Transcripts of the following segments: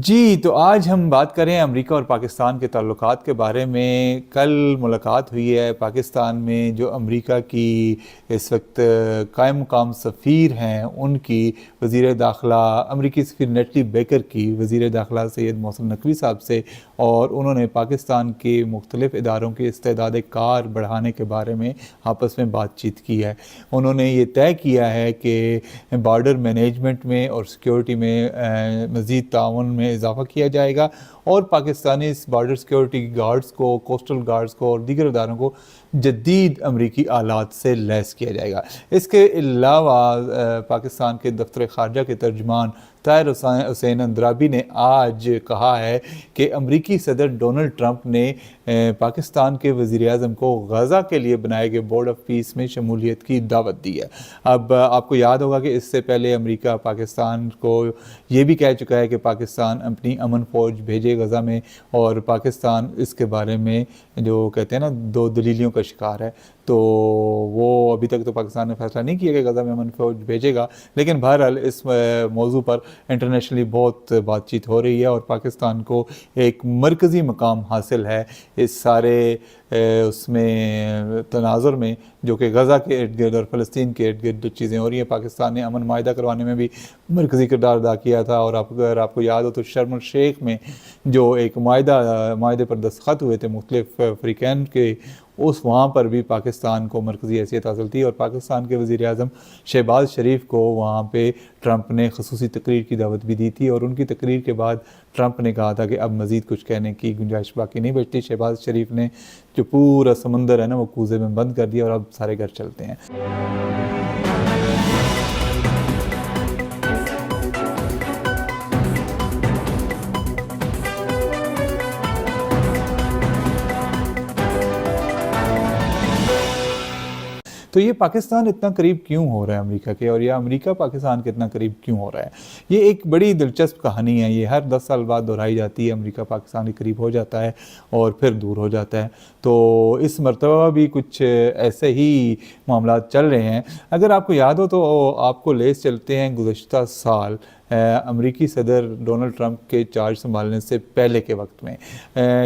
जी, तो आज हम बात करें अमेरिका और पाकिस्तान के ताल्लुकात के बारे में। कल मुलाकात हुई है पाकिस्तान में जो अमेरिका की इस वक्त कायम मुकाम सफ़ीर हैं उनकी, वज़ीर दाखिला अमरीकी सफ़ीर नेटली बेकर की वज़ीर दाखिला सैयद मोहसिन नकवी साहब से, और उन्होंने पाकिस्तान के मुख्तलिफ़ इदारों की इस्तेदाद कार बढ़ाने के बारे में आपस में बातचीत की है। उन्होंने ये तय किया है कि बॉर्डर मैनेजमेंट में और सिक्योरिटी में मज़ीद ताउन में इजाफ़ा किया जाएगा और पाकिस्तानी इस बॉर्डर सिक्योरिटी गार्ड्स को, कोस्टल गार्ड्स को और दीगर इदारों को जदीद अमरीकी आलात से लैस किया जाएगा। इसके अलावा पाकिस्तान के दफ्तर ख़ारजा के तर्जुमान ताहिर हुसैन अंद्राबी ने आज कहा है कि अमरीकी सदर डोनाल्ड ट्रंप ने पाकिस्तान के वज़ीर-ए-आज़म को गज़ा के लिए बनाए गए बोर्ड ऑफ पीस में शमूलियत की दावत दी है। अब आपको याद होगा कि इससे पहले अमेरिका पाकिस्तान को ये भी कह चुका है कि पाकिस्तान अपनी अमन फ़ौज भेजे गज़ा में, और पाकिस्तान इसके बारे में जो कहते हैं ना दो दलीलियों का शिकार है। तो वो अभी तक तो पाकिस्तान ने फैसला नहीं किया कि गज़ा में अमन फ़ौज भेजेगा, लेकिन बहरहाल इस मौजू पर इंटरनेशनली बहुत बातचीत हो रही है और पाकिस्तान को एक मरकज़ी मकाम हासिल है इस सारे उसमें तनाज़ुर में जो कि गज़ा के इर्द गिर्द और फ़लस्तीन के इर्द गिर्द जो चीज़ें हो रही हैं। पाकिस्तान ने अमन माहिदा करवाने में भी मरकज़ी किरदार अदा किया था, और अगर आपको याद हो तो शर्म शेख में जो एक माहिदे पर दस्तखत हुए थे मुख्तलिफ़ अफ्रीकन के, उस वहाँ पर भी पाकिस्तान को मरकज़ी हैसियत हासिल थी, और पाकिस्तान के वज़ीर-ए-आज़म शहबाज शरीफ को वहाँ पे ट्रंप ने ख़ुसूसी तकरीर की दावत भी दी थी, और उनकी तकरीर के बाद ट्रंप ने कहा था कि अब मज़ीद कुछ कहने की गुंजाइश बाकी नहीं बचती। शहबाज शरीफ ने जो पूरा समंदर है ना वो कूज़े में बंद कर दिया और अब सारे घर चलते हैं। तो ये पाकिस्तान इतना करीब क्यों हो रहा है अमेरिका के, और या अमेरिका पाकिस्तान के इतना करीब क्यों हो रहा है? ये एक बड़ी दिलचस्प कहानी है। ये हर 10 साल बाद दोहराई जाती है। अमेरिका पाकिस्तान के करीब हो जाता है और फिर दूर हो जाता है। तो इस मरतबा भी कुछ ऐसे ही मामला चल रहे हैं। अगर आपको याद हो तो आपको ले चलते हैं गुज़श्ता साल अमरीकी सदर डोनाल्ड ट्रंप के चार्ज संभालने से पहले के वक्त में।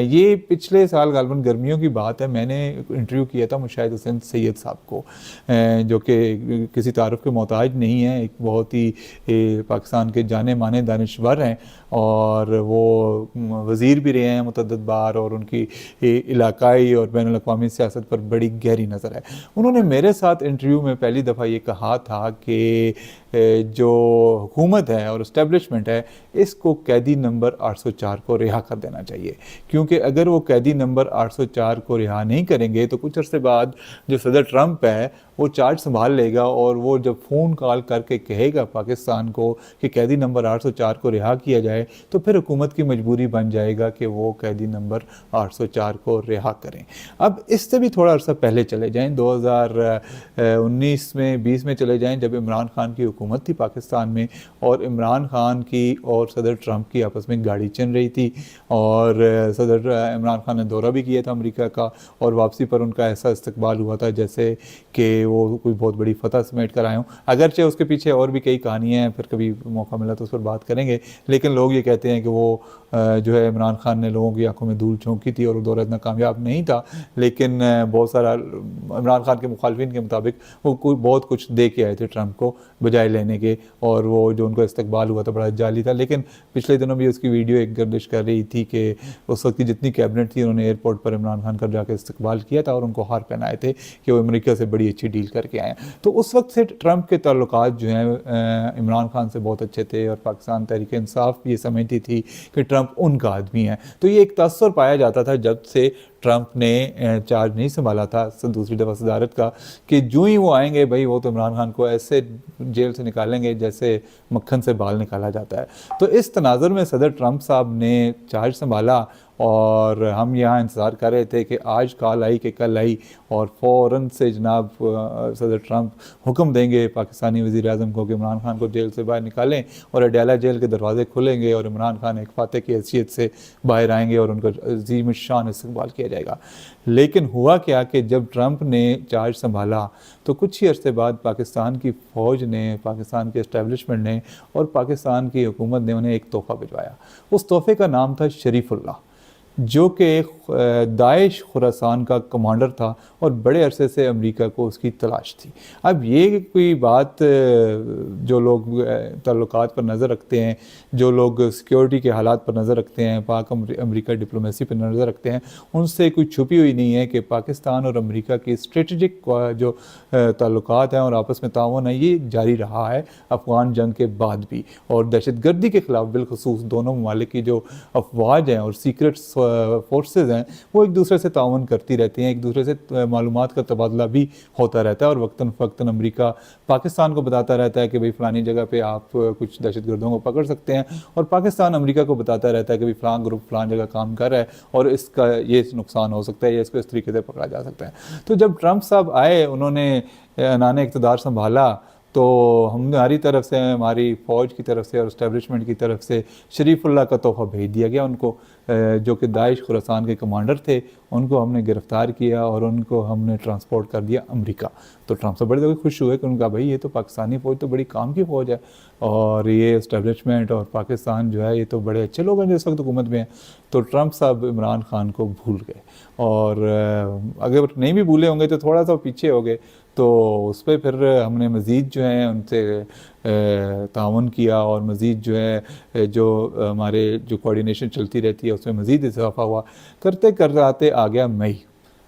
ये पिछले साल गालबन गर्मियों की बात है। मैंने इंटरव्यू किया था मुशाहिद हुसैन सैयद साहब को, जो कि किसी तारुफ के मोहताज नहीं है, एक बहुत ही पाकिस्तान के जाने माने दानिशवर हैं, और वो वज़ीर भी रहे हैं मुतअद्दिद बार, और उनकी इलाकाई और बैनुल अक़वामी सियासत पर बड़ी गहरी नज़र है। उन्होंने मेरे साथ इंटरव्यू में पहली दफ़ा ये कहा था कि जो हुकूमत है और इस्टेब्लिशमेंट है इसको कैदी नंबर 804 को रिहा कर देना चाहिए, क्योंकि अगर वो कैदी नंबर 804 को रिहा नहीं करेंगे तो कुछ अर्से बाद जो सदर ट्रंप है वो चार्ज संभाल लेगा, और वो जब फ़ोन कॉल करके कहेगा पाकिस्तान को कि कैदी नंबर 804 को रिहा किया जाए, तो फिर हुकूमत की मजबूरी बन जाएगा कि वो कैदी नंबर 804 को रिहा करें। अब इससे भी थोड़ा अर्सा पहले चले जाएँ, 2019 में 20 में चले जाएँ, जब इमरान खान की हुकूमत थी पाकिस्तान में, और इमरान खान की और सदर ट्रंप की आपस में गाड़ी चल रही थी, और सदर इमरान खान ने दौरा भी किया था अमेरिका का, और वापसी पर उनका ऐसा इस्तकबाल हुआ था जैसे कि वो कोई बहुत बड़ी फतह समेट कर आए हों। अगरचे उसके पीछे और भी कई कहानियाँ हैं, फिर कभी मौका मिला तो उस पर बात करेंगे, लेकिन लोग ये कहते हैं कि वो जो है इमरान खान ने लोगों की आंखों में धूल झोंकी थी और वो दौरा इतना कामयाब नहीं था, लेकिन बहुत सारा इमरान खान के मुखालफिन के मुताबिक वो कोई बहुत कुछ दे के आए थे ट्रंप को बजाय लेने के, और वो जो उनको इस्तकबाल हुआ था बड़ा जाली था। लेकिन पिछले दिनों भी उसकी वीडियो एक गर्दिश कर रही थी कि उस वक्त की जितनी कैबिनेट थी उन्होंने एयरपोर्ट पर इमरान खान का जाकर इस्तकबाल किया था और उनको हार पहनाए थे कि वो अमेरिका से बड़ी अच्छी डील करके आए। तो उस वक्त से ट्रंप के ताल्लुकात जो हैं इमरान खान से बहुत अच्छे थे, और पाकिस्तान तहरीक इंसाफ ये समझती थी कि ट्रंप उनका आदमी है। तो ये एक तअस्सुर पाया जाता था जब से ट्रंप ने चार्ज नहीं संभाला था दूसरी दफ़ा सदारत का, कि जो ही वो आएंगे भाई वो तो इमरान खान को ऐसे जेल से निकालेंगे जैसे मक्खन से बाल निकाला जाता है। तो इस तनाज़ुर में सदर ट्रंप साहब ने चार्ज संभाला, और हम यहाँ इंतज़ार कर रहे थे कि आज कॉल आई कि कल आई, और फ़ौरन से जनाब सदर ट्रंप हुक्म देंगे पाकिस्तानी वज़ीर-ए-आज़म को कि इमरान खान को जेल से बाहर निकालें, और अडयाला जेल के दरवाज़े खुलेंगे और इमरान खान एक फ़ातह की हैसियत से बाहर आएंगे और उनका अज़ीम शान इस्तकबाल किया जाएगा। लेकिन हुआ क्या कि जब ट्रंप ने चार्ज संभाला तो कुछ ही अरसे बाद पाकिस्तान की फ़ौज ने, पाकिस्तान के इस्टेब्लिशमेंट ने और पाकिस्तान की हुकूमत ने उन्हें एक तोहफ़ा भिजवाया। उस तोहफ़े का नाम था शरीफुल्लाह, जो कि दाइश खुरासान का कमांडर था और बड़े अरसे से अमेरिका को उसकी तलाश थी। अब ये कोई बात जो लोग ताल्लुकात पर नज़र रखते हैं, जो लोग सिक्योरिटी के हालात पर नज़र रखते हैं, पाक अमेरिका डिप्लोमेसी पर नज़र रखते हैं, उनसे कोई छुपी हुई नहीं है कि पाकिस्तान और अमेरिका की स्ट्रेटजिक जो ताल्लुकात हैं और आपस में ताउन है, ये जारी रहा है अफ़गान जंग के बाद भी। और दहशतगर्दी के ख़िलाफ़ बिलखुसूस दोनों ममालिक की जो अफवाज हैं और सीक्रेट फोर्सेज हैं, वो एक दूसरे से ताउन करती रहती हैं, एक दूसरे से मालूमात का तबादला भी होता रहता है। और वक्तन फ़क्तन अमेरिका पाकिस्तान को बताता रहता है कि भाई फ़लानी जगह पे आप कुछ दहशतगर्दों को पकड़ सकते हैं, और पाकिस्तान अमेरिका को बताता रहता है कि भाई फ़लान ग्रुप फ़लान जगह काम कर रहा है और इसका ये नुकसान हो सकता है या इसको इस तरीके से पकड़ा जा सकता है। तो जब ट्रंप साहब आए, उन्होंने नाने इक़्तिदार संभाला, तो हमारी तरफ से, हमारी फ़ौज की तरफ से और इस्टेब्लिशमेंट की तरफ से शरीफुल्लाह का तोहफ़ा भेज दिया गया उनको, जो कि दाइश खुरासान के कमांडर थे। उनको हमने गिरफ़्तार किया और उनको हमने ट्रांसपोर्ट कर दिया अमेरिका। तो ट्रंप साहब बड़े खुश हुए कि उनका भाई ये तो पाकिस्तानी फ़ौज तो बड़ी काम की फ़ौज है और ये इस्टेब्लिशमेंट और पाकिस्तान जो है ये तो बड़े अच्छे लोग हैं जो इस वक्त हुकूमत में हैं। तो ट्रंप साहब इमरान खान को भूल गए, और अगर नहीं भी भूले होंगे तो थोड़ा सा पीछे हो गए। तो उस पर फिर हमने मज़ीद जो है उनसे ताउन किया और मज़ीद जो है जो हमारे जो कोऑर्डिनेशन चलती रहती है उसमें मज़ीद इजाफा हुआ। करते करते आ गया मई।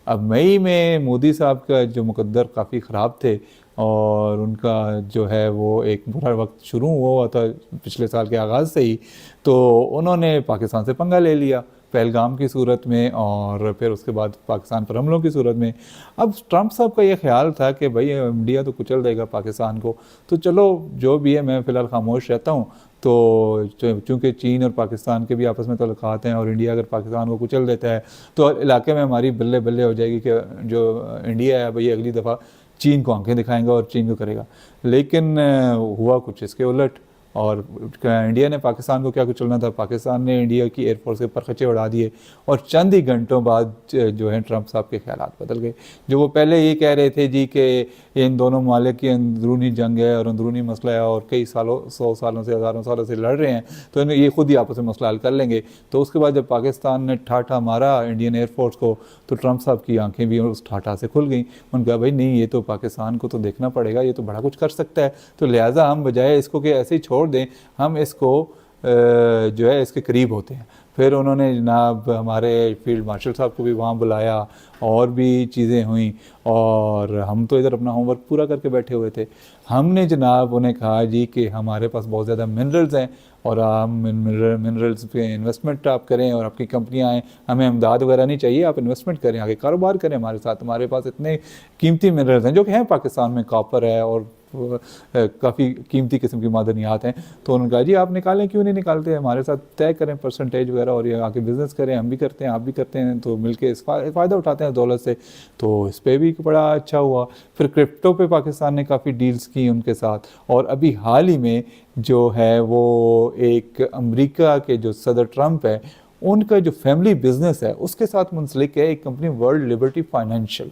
अब मई में मोदी साहब का जो मुकद्दर काफ़ी ख़राब थे और उनका जो है वो एक बुरा वक्त शुरू हुआ था पिछले साल के आगाज़ से ही। तो उन्होंने पाकिस्तान से पंगा ले लिया पहलगाम की सूरत में और फिर उसके बाद पाकिस्तान पर हमलों की सूरत में। अब ट्रंप साहब का ये ख्याल था कि भाई इंडिया तो कुचल देगा पाकिस्तान को, तो चलो जो भी है मैं फ़िलहाल खामोश रहता हूँ। तो चूँकि चीन और पाकिस्तान के भी आपस में तल्लुकात हैं और इंडिया अगर पाकिस्तान को कुचल देता है तो इलाके में हमारी बल्ले बल्ले हो जाएगी कि जो इंडिया है भाई अगली दफ़ा चीन को आंखें दिखाएंगा और चीन को करेगा। लेकिन हुआ कुछ इसके उलट, और इंडिया ने पाकिस्तान को क्या कुछ चलना था, पाकिस्तान ने इंडिया की एयरफोर्स के परखचे उड़ा दिए और चंद ही घंटों बाद जो है ट्रंप साहब के ख्यालात बदल गए। जो वो पहले ये कह रहे थे जी कि इन दोनों ममालिक की अंदरूनी जंग है और अंदरूनी मसला है और कई सालों, 100 सालों से, हज़ारों सालों से लड़ रहे हैं, तो ये खुद ही आपस में मसला हल कर लेंगे। तो उसके बाद जब पाकिस्तान ने ठाठा मारा इंडियन एयरफोर्स को, तो ट्रंप साहब की आंखें भी उस ठाठा से खुल गई। उन्होंने कहा भाई नहीं, ये तो पाकिस्तान को तो देखना पड़ेगा, ये तो बड़ा कुछ कर सकता है, तो लिहाजा हम बजाय इसको कि ऐसे ही छोड़ दें, हम इसको जो है इसके करीब होते हैं। फिर उन्होंने जनाब हमारे फील्ड मार्शल साहब को भी वहाँ बुलाया और भी चीज़ें हुई, और हम तो इधर अपना होमवर्क पूरा करके बैठे हुए थे। हमने जनाब उन्हें कहा जी कि हमारे पास बहुत ज़्यादा मिनरल्स हैं और हम मिनरल्स पे इन्वेस्टमेंट आप करें और आपकी कंपनियां आएँ, हमें इमदाद वगैरह नहीं चाहिए, आप इन्वेस्टमेंट करें, आगे कारोबार करें हमारे साथ। हमारे पास इतने कीमती मिनरल्स हैं जो कि हैं पाकिस्तान में, कॉपर है और काफ़ी कीमती किस्म की मादनियात हैं। तो उन्होंने कहा जी आप निकालें, क्यों नहीं निकालते, हमारे साथ तय करें परसेंटेज वगैरह और ये आके बिज़नेस करें, हम भी करते हैं आप भी करते हैं, तो मिलके इस फ़ायदा उठाते हैं दौलत से। तो इस पर भी बड़ा अच्छा हुआ। फिर क्रिप्टो पे पाकिस्तान ने काफ़ी डील्स की उनके साथ, और अभी हाल ही में जो है वो एक अमेरिका के जो सदर ट्रंप है उनका जो फैमिली बिजनेस है उसके साथ मुंसलिक है एक कंपनी वर्ल्ड लिबर्टी फाइनेंशियल,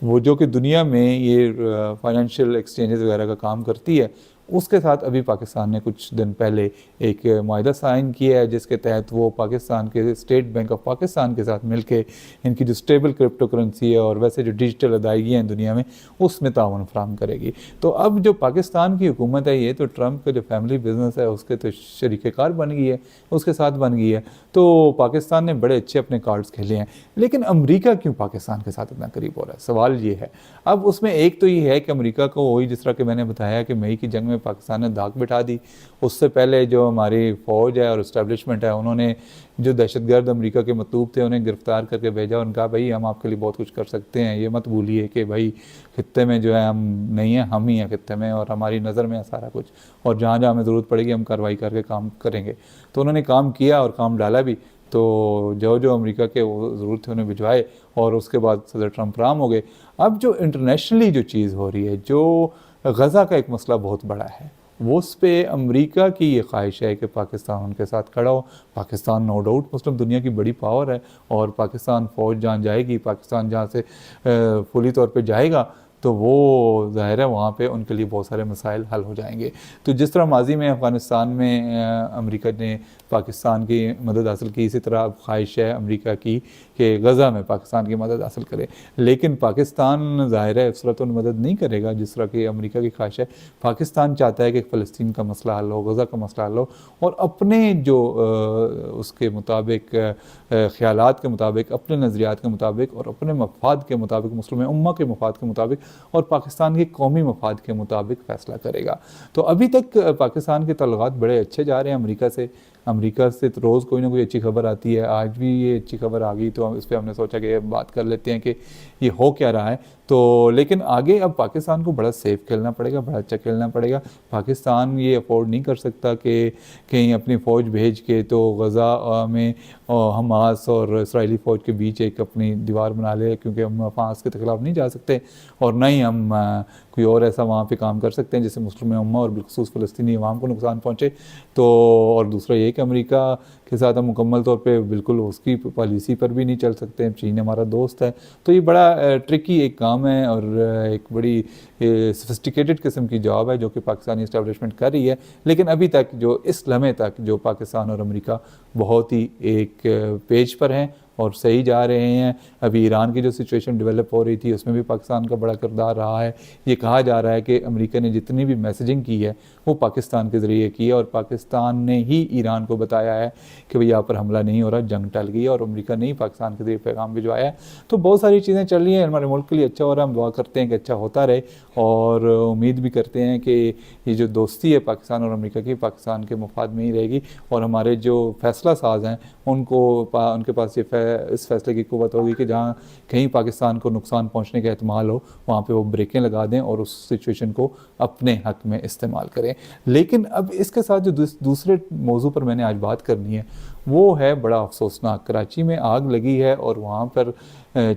वो जो कि दुनिया में ये फाइनेंशियल एक्सचेंजेस वगैरह का काम करती है। उसके साथ अभी पाकिस्तान ने कुछ दिन पहले एक मुआहदा साइन किया है जिसके तहत वो पाकिस्तान के स्टेट बैंक ऑफ पाकिस्तान के साथ मिलके इनकी जो स्टेबल क्रिप्टो करेंसी है और वैसे जो डिजिटल अदायगी हैं दुनिया में उसमें ताउन फराहम करेगी। तो अब जो पाकिस्तान की हुकूमत है ये तो ट्रंप का जो फैमिली बिजनेस है उसके तो शरीकेकार बन गई है, उसके साथ बन गई है। तो पाकिस्तान ने बड़े अच्छे अपने कार्ड्स खेले हैं। लेकिन अमेरिका क्यों पाकिस्तान के साथ इतना करीब हो रहा है, सवाल ये है। अब उसमें एक तो ये है कि अमेरिका को वही जिस तरह कि मैंने बताया कि मई की जंग में पाकिस्तान ने दाग बिठा दी, उससे पहले जो हमारी फ़ौज है और इस्टेब्लिशमेंट है उन्होंने जो दहशतगर्द अमेरिका के मतलूब थे उन्हें गिरफ़्तार करके भेजा और उनका भाई हम आपके लिए बहुत कुछ कर सकते हैं, ये मत भूलिए कि भाई खित्ते में जो है हम नहीं हैं, हम ही हैं खित्ते में और हमारी नज़र में है सारा कुछ, और जहाँ जहाँ हमें ज़रूरत पड़ेगी हम कार्रवाई करके काम करेंगे। तो उन्होंने काम किया और काम डाला भी। तो जो जो अमेरिका के वो ज़रूरत थे उन्हें भिजवाए और उसके बाद सदर ट्रंप राम हो गए। अब जो इंटरनेशनली जो चीज़ हो रही है, जो गज़ा का एक मसला बहुत बड़ा है, वो उस पे अमेरिका की ये ख्वाहिश है कि पाकिस्तान उनके साथ खड़ा हो। पाकिस्तान नो डाउट मुस्लिम दुनिया की बड़ी पावर है, और पाकिस्तान फ़ौज जहाँ जाएगी, पाकिस्तान जहाँ से फुली तौर पे जाएगा, तो वो ज़ाहिर है वहाँ पे उनके लिए बहुत सारे मसाइल हल हो जाएंगे। तो जिस तरह माजी में अफ़गानिस्तान में अमेरिका ने पाकिस्तान की मदद हासिल की, इसी तरह अब ख्वाहिश है अमेरिका की कि गज़ा में पाकिस्तान की मदद हासिल करे। लेकिन पाकिस्तान ज़ाहिर है उस सूरत मदद नहीं करेगा जिस तरह की अमेरिका की ख्वाहिश है। पाकिस्तान चाहता है कि फ़लस्तीन का मसला हल हो, गज़ा का मसला हल हो, और अपने जो उसके मुताबिक ख़यालात के मुताबिक, अपने नज़रियात के मुताबिक और अपने मफाद के मुताबिक, मुस्लिम उम्मा के मफाद के मुताबिक और पाकिस्तान के कौमी मफाद के मुताबिक फ़ैसला करेगा। तो अभी तक पाकिस्तान के तल्लुक़ात बड़े अच्छे जा रहे हैं अमेरिका से तो रोज़ कोई ना कोई अच्छी खबर आती है। आज भी ये अच्छी खबर आ गई, तो इस पर हमने सोचा कि बात कर लेते हैं कि ये हो क्या रहा है। तो लेकिन आगे अब पाकिस्तान को बड़ा सेफ खेलना पड़ेगा, बड़ा अच्छा खेलना पड़ेगा। पाकिस्तान ये अफोर्ड नहीं कर सकता कि कहीं अपनी फ़ौज भेज के तो गज़ा में हमास और इसराइली फ़ौज के बीच एक अपनी दीवार बना ले, क्योंकि हम हमास के ख़िलाफ़ नहीं जा सकते और ना ही हम कोई और ऐसा वहाँ पे काम कर सकते हैं जिससे मुस्लिम उम्मा और बिलखुसूस फ़लस्तीनी अवाम को नुकसान पहुँचे। तो और दूसरा ये कि अमेरिका के साथ हम मुकम्मल तौर पे बिल्कुल उसकी पॉलिसी पर भी नहीं चल सकते। चीन हमारा दोस्त है, तो ये बड़ा ट्रिकी एक काम है और एक बड़ी सोफिस्टिकेटेड किस्म की जॉब है जो कि पाकिस्तानी इस्टेब्लिशमेंट कर रही है। लेकिन अभी तक जो इस लम्हे तक जो पाकिस्तान और अमेरिका बहुत ही एक पेज पर हैं और सही जा रहे हैं। अभी ईरान की जो सिचुएशन डेवलप हो रही थी उसमें भी पाकिस्तान का बड़ा किरदार रहा है। ये कहा जा रहा है कि अमेरिका ने जितनी भी मैसेजिंग की है वो पाकिस्तान के ज़रिए की है, और पाकिस्तान ने ही ईरान को बताया है कि भाई यहाँ पर हमला नहीं हो रहा, जंग टल गई है, और अमेरिका ने ही पाकिस्तान के ज़रिए पैगाम भिजवाया है। तो बहुत सारी चीज़ें चल रही हैं, हमारे मुल्क के लिए अच्छा हो रहा है। हम दुआ करते हैं कि अच्छा होता रहे, और उम्मीद भी करते हैं कि ये जो दोस्ती है पाकिस्तान और अमेरिका की, पाकिस्तान के मुफाद में ही रहेगी, और हमारे जो फैसला साज हैं उनके पास ये इस फैसले की क़ुव्वत होगी कि जहाँ कहीं पाकिस्तान को नुकसान पहुँचने का एहतमाल हो वहाँ पे वो ब्रेकें लगा दें और उस सिचुएशन को अपने हक़ में इस्तेमाल करें। लेकिन अब इसके साथ जो दूसरे मौजू पर मैंने आज बात करनी है वो है बड़ा अफसोसनाक। कराची में आग लगी है और वहाँ पर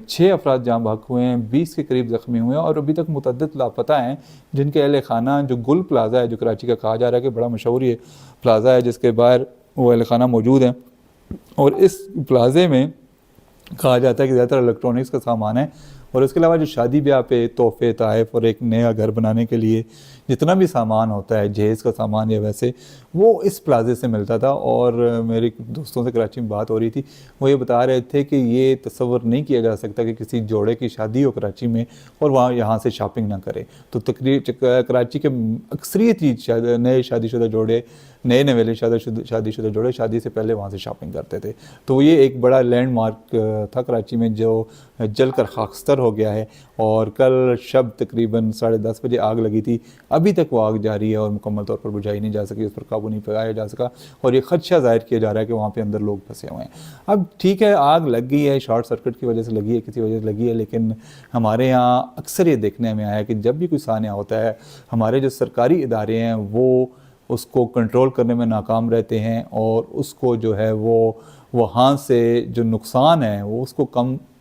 6 अफराद जाँ बहक हुए हैं, 20 के करीब ज़ख्मी हुए हैं, और अभी तक मुतअद्दिद लापता हैं जिनके अहल खाना, जो गुल प्लाज़ा है जो कराची का कहा जा रहा है कि बड़ा मशहूर ये प्लाज़ा है जिसके बाहर वो अहल खाना मौजूद हैं, और इस प्लाज़े में कहा जाता है कि ज़्यादातर इलेक्ट्रॉनिक्स का सामान है, और इसके अलावा जो शादी ब्याह पे तोहफ़े तोहफ़ और एक नया घर बनाने के लिए जितना भी सामान होता है, जहेज़ का सामान या वैसे, वो इस प्लाज़े से मिलता था। और मेरे दोस्तों से कराची में बात हो रही थी, वो ये बता रहे थे कि ये तसव्वुर नहीं किया जा सकता कि किसी जोड़े की शादी हो कराची में और वहाँ यहाँ से शॉपिंग ना करे। तो कराची के अक्सरियत ही नए शादीशुदा जोड़े, नए नवेले शादीशुदा जोड़े शादी से पहले वहाँ से शॉपिंग करते थे। तो ये एक बड़ा लैंडमार्क था कराची में जो जलकर खाकस्तर हो गया है, और कल शब तकरीबन 10:30 बजे आग लगी थी। अभी तक वो आग जारी है और मुकम्मल तौर पर बुझाई नहीं जा सकी, उस पर काबू नहीं पाया जा सका, और ये खदशा ज़ाहिर किया जा रहा है कि वहाँ पे अंदर लोग फंसे हुए हैं। अब ठीक है, आग लग गई है, शॉर्ट सर्किट की वजह से लगी है, किसी वजह से लगी है, लेकिन हमारे यहाँ अक्सर ये देखने में आया कि जब भी कोई सान्या होता है, हमारे जो सरकारी इदारे हैं वो उसको कंट्रोल करने में नाकाम रहते हैं, और उसको जो है वो वहाँ से जो नुकसान है वो उसको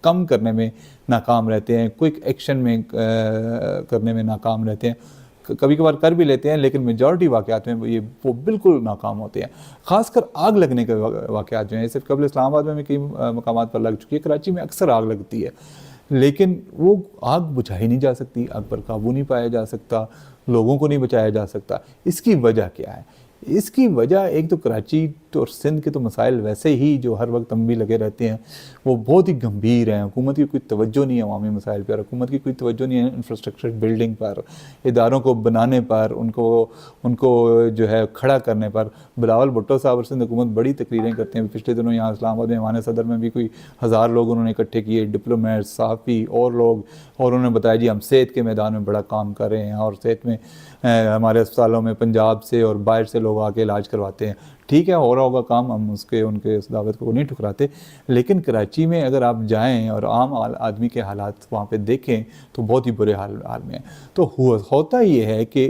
कम करने में नाकाम रहते हैं, क्विक एक्शन में करने में नाकाम रहते हैं। कभी कभार कर भी लेते हैं, लेकिन मेजॉरिटी वाक़यात में वो बिल्कुल नाकाम होते हैं। ख़ासकर आग लगने के वाक़यात जो हैं, सिर्फ कबल इस्लामाबाद में कई मकामात पर लग चुकी है, कराची में अक्सर आग लगती है, लेकिन वो आग बुझाई नहीं जा सकती, आग पर काबू नहीं पाया जा सकता, लोगों को नहीं बचाया जा सकता। इसकी वजह क्या है? इसकी वजह एक तो कराची और सिंध के तो मसाइल वैसे ही जो हर वक्त हम भी लगे रहते हैं वो बहुत ही गंभीर हैं। हुकूमत की कोई तवज्जो नहीं है अवामी मसाइल पर, हुकूमत की कोई तवज्जो नहीं है इंफ्रास्ट्रक्चर बिल्डिंग पर, इदारों को बनाने पर, उनको जो है खड़ा करने पर। बिलावल भुट्टो साहब और सिंध हुकूमत बड़ी तकरीरें करते हैं। पिछले दिनों यहाँ इस्लामाबाद में ईवान सदर में भी कोई 1000 लोग उन्होंने इकट्ठे किए, डिप्लोमेट, सहाफ़ी और लोग, और उन्होंने बताया जी हम सेहत के मैदान में बड़ा काम कर रहे हैं, और सेहत में हमारे अस्पतालों में पंजाब से और बाहर से लोग आके इलाज करवाते हैं। ठीक है, हो रहा होगा काम, हम उनके उस दावत को नहीं ठुकराते, लेकिन कराची में अगर आप जाएं और आम आदमी के हालात वहाँ पे देखें तो बहुत ही बुरे हाल में है। तो होता ये है कि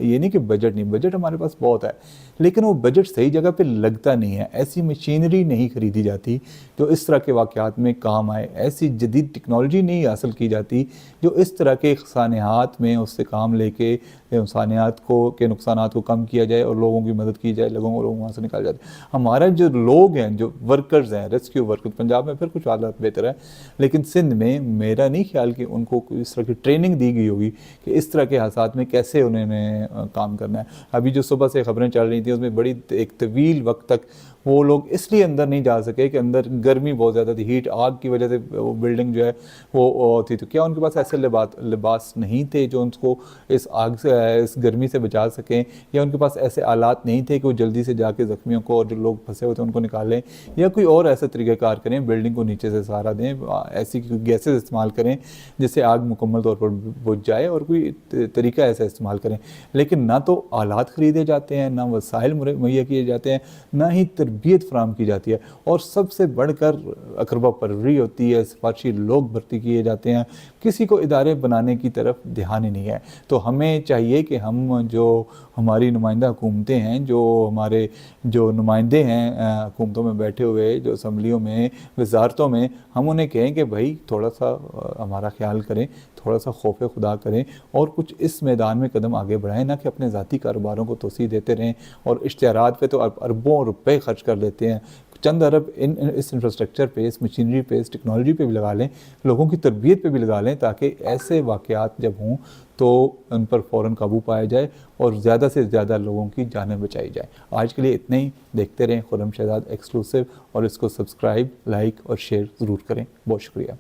ये नहीं कि बजट नहीं, बजट हमारे पास बहुत है, लेकिन वो बजट सही जगह पे लगता नहीं है। ऐसी मशीनरी नहीं खरीदी जाती जो इस तरह के वाक़यात में काम आए, ऐसी जदीद टेक्नोलॉजी नहीं हासिल की जाती जो इस तरह के नुकसानात में उससे काम लेके नुकसानात के नुकसानात को कम किया जाए और लोगों की मदद की जाए, लोगों को वहाँ से निकाल जाते। हमारा जो लोग हैं, जो वर्कर्स हैं, रेस्क्यू वर्कर्स, पंजाब में फिर कुछ हालात बेहतर है, लेकिन सिंध में मेरा नहीं ख्याल कि उनको इस तरह की ट्रेनिंग दी गई होगी कि इस तरह के हालात में कैसे उन्होंने काम करना है। अभी जो सुबह से खबरें चल रही थी उसमें बड़ी एक तवील वक्त तक वो लोग इसलिए अंदर नहीं जा सके कि अंदर गर्मी बहुत ज़्यादा थी, हीट, आग की वजह से वो बिल्डिंग जो है वो थी। तो क्या उनके पास ऐसे लिबास नहीं थे जो उनको इस आग से, इस गर्मी से बचा सकें, या उनके पास ऐसे आलात नहीं थे कि वो जल्दी से जाके ज़ख्मियों को और जो लोग फंसे हुए थे उनको निकालें, या कोई और ऐसा तरीक़ाकार करें, बिल्डिंग को नीचे से सहारा दें, ऐसी गैसेज इस्तेमाल करें जिससे आग मुकम्मल तौर पर बुझ जाए, और कोई तरीका ऐसा इस्तेमाल करें। लेकिन ना तो आलात ख़रीदे जाते हैं, ना वसाइल मुहैया किए जाते हैं, ना ही तरबियत फराहम की जाती है, और सबसे बढ़कर अकरबा परवरी होती है, सिफारशी लोग भर्ती किए जाते हैं, किसी को इदारे बनाने की तरफ ध्यान ही नहीं है। तो हमें चाहिए कि हम जो हमारी नुमाइंदा हुकूमतें हैं, जो हमारे जो नुमाइंदे हैं हुकूमतों में बैठे हुए, जो असम्बलियों में, वजारतों में, हम उन्हें कहें कि भाई थोड़ा सा हमारा ख्याल करें, थोड़ा सा खौफ खुदा करें और कुछ इस मैदान में कदम आगे बढ़ाएं, ना कि अपने ज़ाती कारोबारों को तोसी देते रहें और इश्तिहारात पे तो अरबों रुपए खर्च कर देते हैं। चंद अरब इस इंफ्रास्ट्रक्चर पे, इस मशीनरी पे, इस टेक्नोलॉजी पे भी लगा लें, लोगों की तरबियत पे भी लगा लें, ताकि ऐसे वाक़यात जब हों तो उन पर फ़ौरन काबू पाया जाए और ज़्यादा से ज़्यादा लोगों की जानें बचाई जाए। आज के लिए इतना ही। देखते रहें खुर्रम शहजाद एक्सक्लूसिव और इसको सब्सक्राइब, लाइक और शेयर ज़रूर करें। बहुत शुक्रिया।